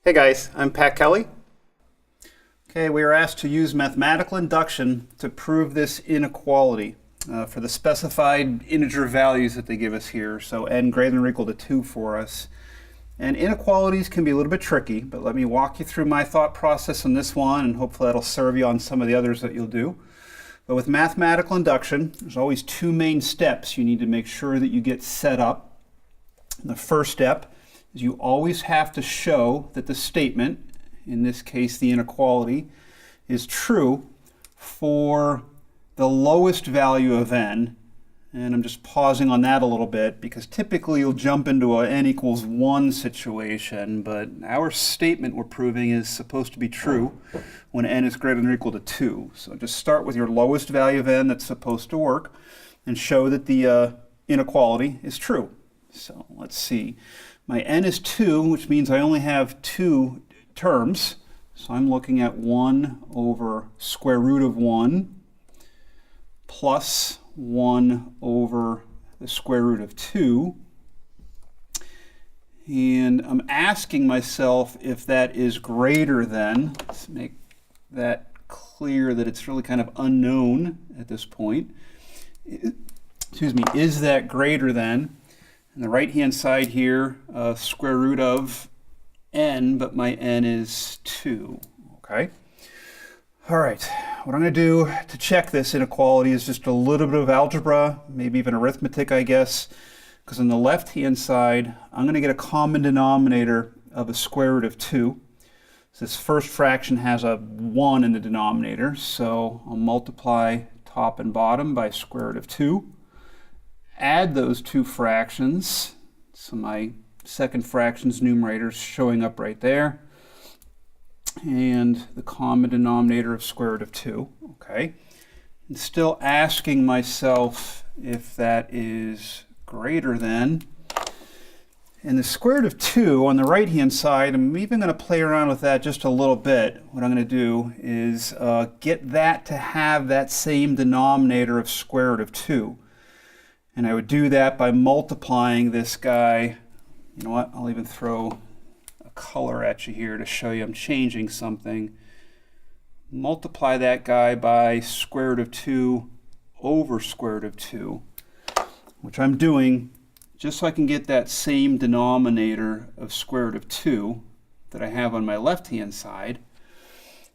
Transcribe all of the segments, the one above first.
Hey guys, I'm Pat Kelly. Okay, we are asked to use mathematical induction to prove this inequality for the specified integer values that they give us here. So n greater than or equal to 2 for us. And inequalities can be a little bit tricky, but let me walk you through my thought process on this one, and hopefully that'll serve you on some of the others that you'll do. But with mathematical induction, there's always two main steps you need to make sure that you get set up. The first step is you always have to show that the statement, in this case the inequality, is true for the lowest value of n. And I'm just pausing on that a little bit because typically you'll jump into a n equals 1 situation, but our statement we're proving is supposed to be true when n is greater than or equal to 2. So just start with your lowest value of n that's supposed to work and show that the inequality is true. So let's see. My n is 2, which means I only have 2 terms. So I'm looking at 1 over square root of 1 plus 1 over the square root of 2. And I'm asking myself if that is greater than, let's make that clear that it's really kind of unknown at this point. Excuse me, is that greater than? On the right-hand side here, square root of n, but my n is 2, okay? All right, what I'm going to do to check this inequality is just a little bit of algebra, maybe even arithmetic, I guess, because on the left-hand side, I'm going to get a common denominator of a square root of 2. So this first fraction has a 1 in the denominator, so I'll multiply top and bottom by square root of 2. Add those two fractions, so my second fraction's numerator is showing up right there, and the common denominator of square root of 2, okay? And still asking myself if that is greater than, and the square root of 2 on the right-hand side, I'm even going to play around with that just a little bit. What I'm going to do is get that to have that same denominator of square root of 2. And I would do that by multiplying this guy. You know what? I'll even throw a color at you here to show you I'm changing something. Multiply that guy by square root of 2 over square root of 2, which I'm doing just so I can get that same denominator of square root of 2 that I have on my left-hand side.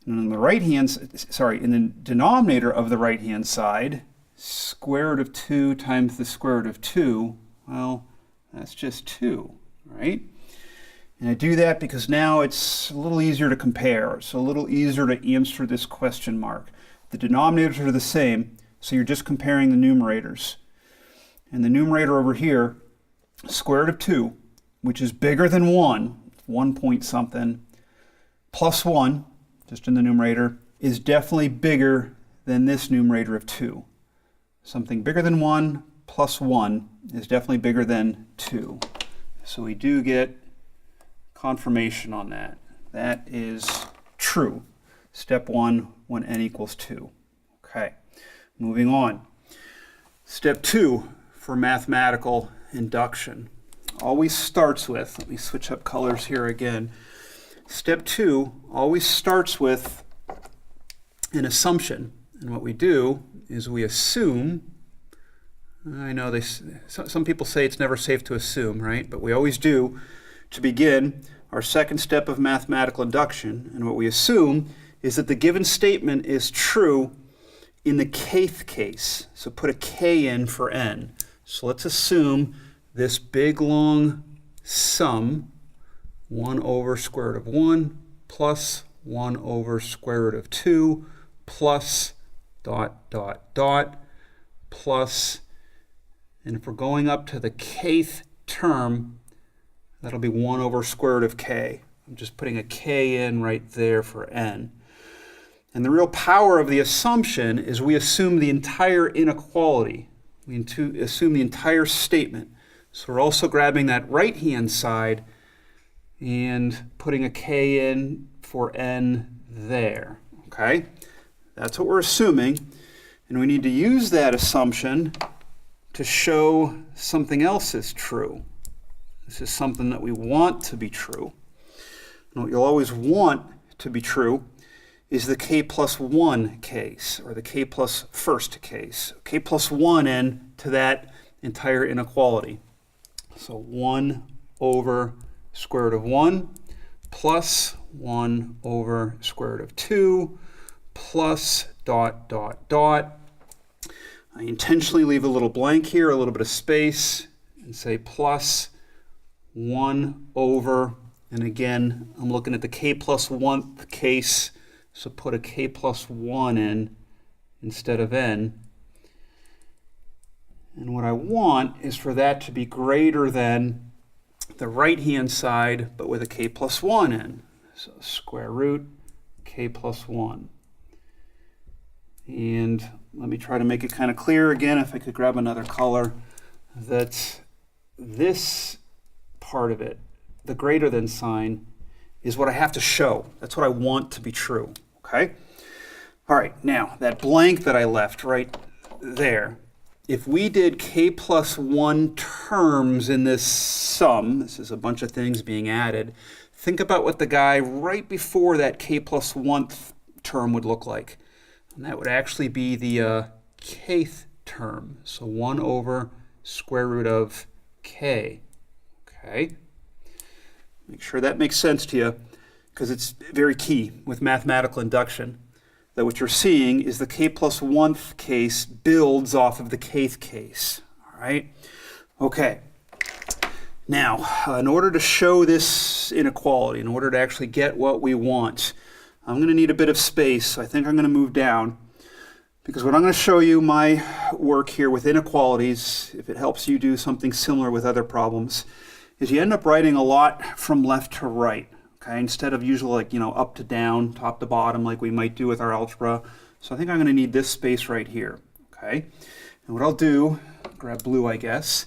And on the right-hand, sorry, in the denominator of the right-hand side, square root of 2 times the square root of 2, well, that's just 2, right? And I do that because now it's a little easier to compare. It's a little easier to answer this question mark. The denominators are the same, so you're just comparing the numerators. And the numerator over here, square root of 2, which is bigger than 1 point something, plus 1, just in the numerator, is definitely bigger than this numerator of 2. Something bigger than 1 plus 1 is definitely bigger than 2. So we do get confirmation on that. That is true. Step 1 when n equals 2. Okay, moving on. Step 2 for mathematical induction always starts with, let me switch up colors here again. Step 2 always starts with an assumption. And what we do is we assume, I know some people say it's never safe to assume, right? But we always do to begin our second step of mathematical induction. And what we assume is that the given statement is true in the kth case. So put a k in for n. So let's assume this big long sum, 1 over square root of 1 plus 1 over square root of 2 plus dot, dot, dot, plus, and if we're going up to the kth term, that'll be 1 over square root of k. I'm just putting a k in right there for n. And the real power of the assumption is we assume the entire inequality. We assume the entire statement. So we're also grabbing that right-hand side and putting a k in for n there, okay? That's what we're assuming, and we need to use that assumption to show something else is true. This is something that we want to be true. And what you'll always want to be true is the k plus 1 case, or the k plus first case. K plus 1 n to that entire inequality. So 1 over square root of 1 plus 1 over square root of 2 plus dot, dot, dot. I intentionally leave a little blank here, a little bit of space, and say plus 1 over, and again, I'm looking at the k plus 1th case, so put a k plus 1 in instead of n. And what I want is for that to be greater than the right-hand side, but with a k plus 1 in. So square root k plus 1. And let me try to make it kind of clear again, if I could grab another color, that this part of it, the greater than sign, is what I have to show. That's what I want to be true, okay? All right, now, that blank that I left right there, if we did k plus 1 terms in this sum, this is a bunch of things being added, think about what the guy right before that k plus 1th term would look like. And that would actually be the kth term. So 1 over square root of k. Okay? Make sure that makes sense to you, because it's very key with mathematical induction, that what you're seeing is the k plus 1th case builds off of the kth case. All right? Okay. Now, in order to show this inequality, in order to actually get what we want, I'm going to need a bit of space, so I think I'm going to move down, because what I'm going to show you, my work here with inequalities, if it helps you do something similar with other problems, is you end up writing a lot from left to right, okay, instead of usually like, up to down, top to bottom, like we might do with our algebra. So I think I'm going to need this space right here, okay? And what I'll do, grab blue, I guess,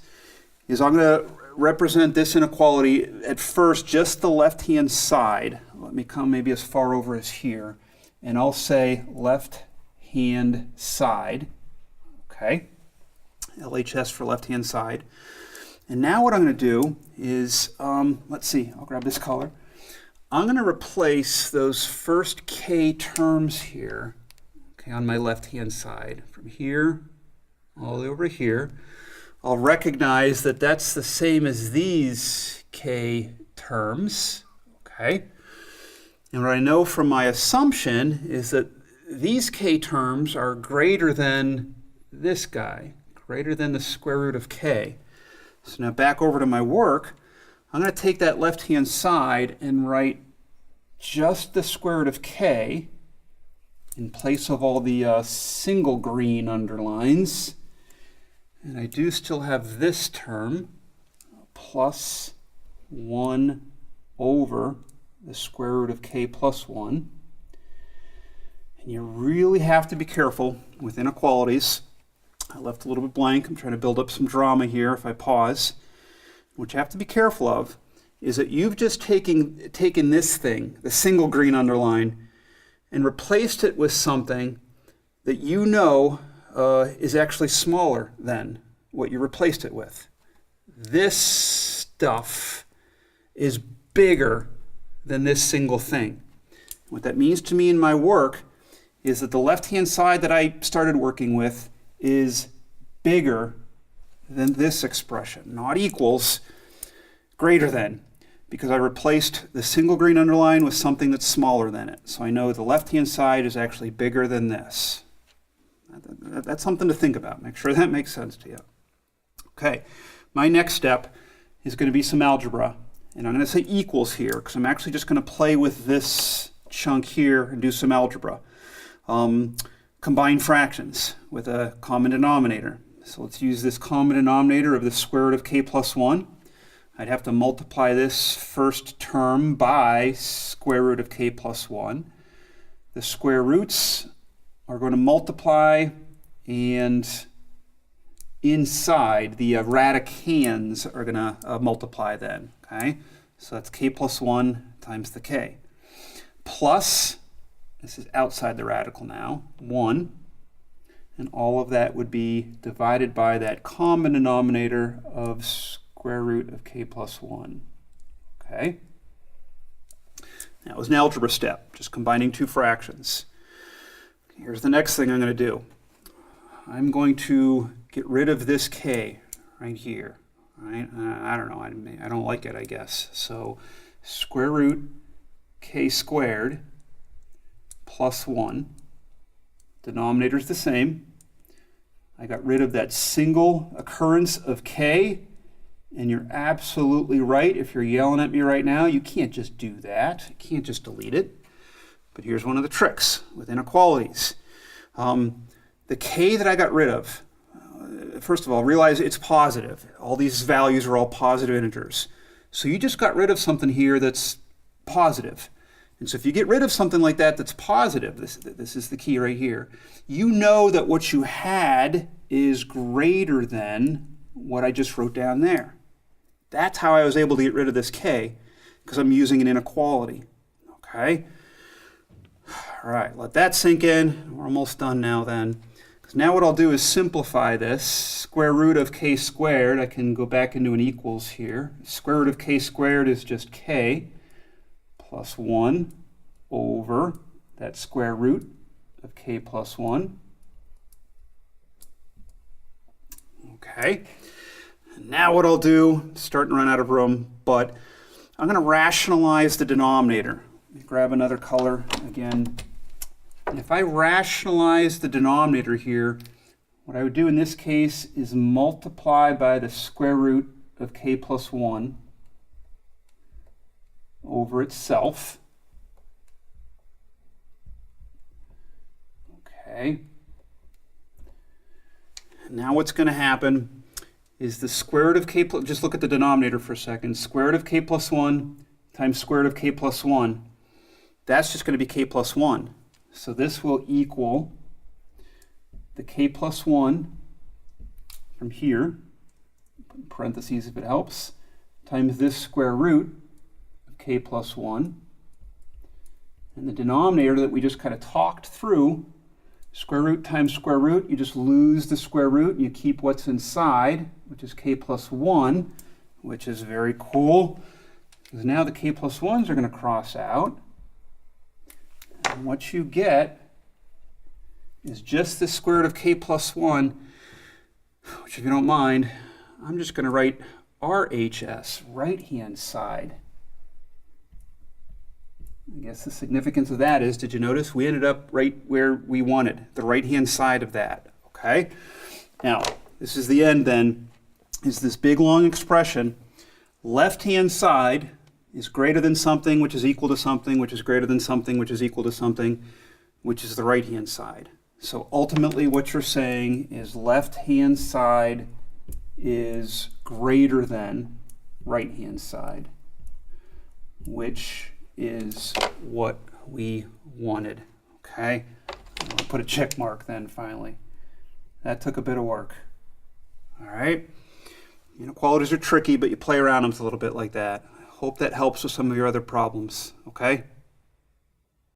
is I'm going to represent this inequality at first just the left-hand side. Let me come maybe as far over as here, and I'll say left-hand side, okay? LHS for left-hand side. And now what I'm going to do is, let's see, I'll grab this color. I'm going to replace those first k terms here, okay, on my left-hand side, from here all the way over here. I'll recognize that that's the same as these k terms, okay? And what I know from my assumption is that these k terms are greater than this guy, greater than the square root of k. So now back over to my work, I'm going to take that left-hand side and write just the square root of k in place of all the single green underlines. And I do still have this term, plus 1 over the square root of k plus 1. And you really have to be careful with inequalities. I left a little bit blank. I'm trying to build up some drama here if I pause. What you have to be careful of is that you've just taken this thing, the single green underline, and replaced it with something that you know is actually smaller than what you replaced it with. This stuff is bigger than this single thing. What that means to me in my work is that the left-hand side that I started working with is bigger than this expression, not equals, greater than, because I replaced the single green underline with something that's smaller than it. So I know the left-hand side is actually bigger than this. That's something to think about. Make sure that makes sense to you. Okay, my next step is going to be some algebra. And I'm going to say equals here, because I'm actually just going to play with this chunk here and do some algebra. Combine fractions with a common denominator. So let's use this common denominator of the square root of k plus 1. I'd have to multiply this first term by square root of k plus 1. The square roots are going to multiply, and inside the radicands are going to multiply then. Okay, so that's k plus 1 times the k. Plus, this is outside the radical now, 1. And all of that would be divided by that common denominator of square root of k plus 1. Okay? That was an algebra step, just combining two fractions. Here's the next thing I'm going to do. I'm going to get rid of this k right here. Right? I don't know. I don't like it, I guess. So square root k squared plus 1. Denominator's the same. I got rid of that single occurrence of k. And you're absolutely right. If you're yelling at me right now, you can't just do that. You can't just delete it. But here's one of the tricks with inequalities. The k that I got rid of, first of all, realize it's positive. All these values are all positive integers. So you just got rid of something here that's positive. And so if you get rid of something like that that's positive, this is the key right here, you know that what you had is greater than what I just wrote down there. That's how I was able to get rid of this k, because I'm using an inequality. Okay? All right, let that sink in. We're almost done now then. Because now what I'll do is simplify this. Square root of k squared, I can go back into an equals here. Square root of k squared is just k plus 1 over that square root of k plus 1. Okay. Now what I'll do, starting to run out of room, but I'm going to rationalize the denominator. Let me grab another color again. If I rationalize the denominator here, what I would do in this case is multiply by the square root of k plus 1 over itself. Okay. Now what's going to happen is the square root of k plus, just look at the denominator for a second, square root of k plus 1 times square root of k plus 1, that's just going to be k plus 1. So this will equal the k plus 1 from here, put in parentheses if it helps, times this square root of k plus 1. And the denominator that we just kind of talked through, square root times square root, you just lose the square root and you keep what's inside, which is k plus 1, which is very cool, because now the k plus 1s are going to cross out. And what you get is just the square root of k plus 1, which if you don't mind, I'm just going to write RHS, right-hand side. I guess the significance of that is, did you notice we ended up right where we wanted, the right-hand side of that, okay? Now, this is the end then, is this big long expression. Left-hand side is greater than something, which is equal to something, which is greater than something, which is equal to something, which is the right-hand side. So ultimately what you're saying is left-hand side is greater than right-hand side, which is what we wanted, okay? I'll put a check mark then finally. That took a bit of work, all right? Inequalities are tricky, but you play around them a little bit like that. Hope that helps with some of your other problems, okay?